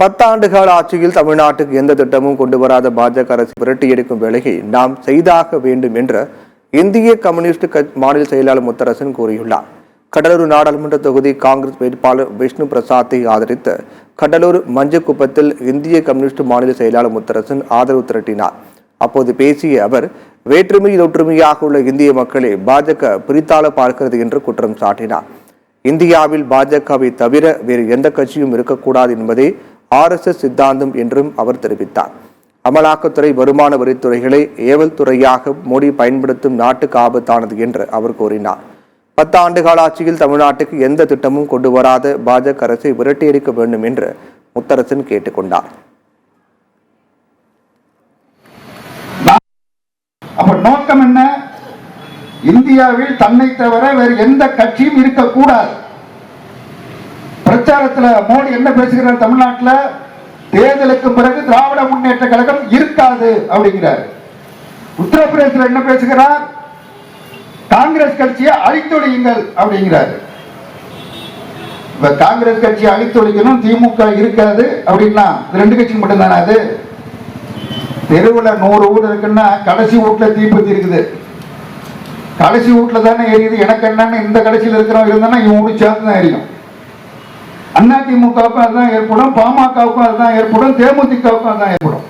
10 ஆண்டுகால ஆட்சியில் தமிழ்நாட்டுக்கு எந்த திட்டமும் கொண்டு வராத பாஜக அரசு விரட்டியடிக்கும் வேலையை நாம் செய்தாக வேண்டும் என்ற இந்திய கம்யூனிஸ்ட் மாநில செயலாளர் முத்தரசன் கூறியுள்ளார். கடலூர் நாடாளுமன்ற தொகுதி காங்கிரஸ் வேட்பாளர் விஷ்ணு பிரசாத்தை ஆதரித்து கடலூர் மஞ்சக்குப்பத்தில் இந்திய கம்யூனிஸ்ட் மாநில செயலாளர் முத்தரசன் ஆதரவு திரட்டினார். அப்போது பேசிய அவர், வேற்றுமையில் ஒற்றுமையாக உள்ள இந்திய மக்களை பாஜக பிரித்தாள பார்க்கிறது என்று குற்றம் சாட்டினார். இந்தியாவில் பாஜகவை தவிர வேறு எந்த கட்சியும் இருக்கக்கூடாது என்பதே RSS சித்தாந்தம் என்றும் அவர் தெரிவித்தார். அமலாக்கத்துறை, வருமான வரித்துறைகளை ஏவல் துறையாக மோடி பயன்படுத்தும் நாட்டுக்கு ஆபத்தானது என்று அவர் கூறினார். 10 ஆண்டுகால ஆட்சியில் தமிழ்நாட்டுக்கு எந்த திட்டமும் கொண்டு வராத பாஜக அரசை விரட்டியடிக்க வேண்டும் என்று முத்தரசன் கேட்டுக்கொண்டார். அப்ப நோக்கம் என்ன? இந்தியாவில் தன்னை தவிர வேறு எந்த கட்சியும் இருக்கக்கூடாது. பிரச்சாரத்தில் மோடி என்ன பேசுகிறார்? தமிழ்நாட்டில் தேர்தலுக்கு பிறகு திராவிட முன்னேற்ற கழகம் இருக்காது அப்படிங்கிறார். உத்தரப்பிரதேசத்தில் என்ன பேசுகிறார்? காங்கிரஸ் கட்சியை அழித்தொழியுங்கள் அப்படிங்கிறார். காங்கிரஸ் கட்சியை அழித்தொழிக்கணும், திமுக இருக்காது அப்படின்னா ரெண்டு கட்சி மட்டும்தானே? அது தெருவில் 100 வீடு இருக்குன்னா கடைசி வீட்டுல தீப்பத்தி இருக்குது. கடைசி வீட்டுல தானே எரியுது. எனக்கு என்னன்னு இந்த கடைசியில் இருக்கிறவங்க இருந்தா இவன் வீடு சேர்த்து தான் எரியும். அதிமுகவுக்கும் அதுதான் ஏற்படும், பாமகவுக்கும் அதுதான் ஏற்படும், தேமுதிகவுக்கும் அதுதான் ஏற்படும்.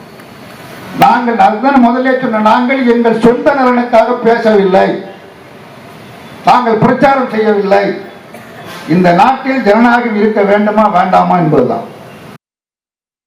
நாங்கள் அதுதான் முதலே சொன்ன, நாங்கள் எங்கள் சொந்த நலனுக்காக பேசவில்லை, நாங்கள் பிரச்சாரம் செய்யவில்லை. இந்த நாட்டில் ஜனநாயகம் இருக்க வேண்டுமா வேண்டாமா என்பதுதான்.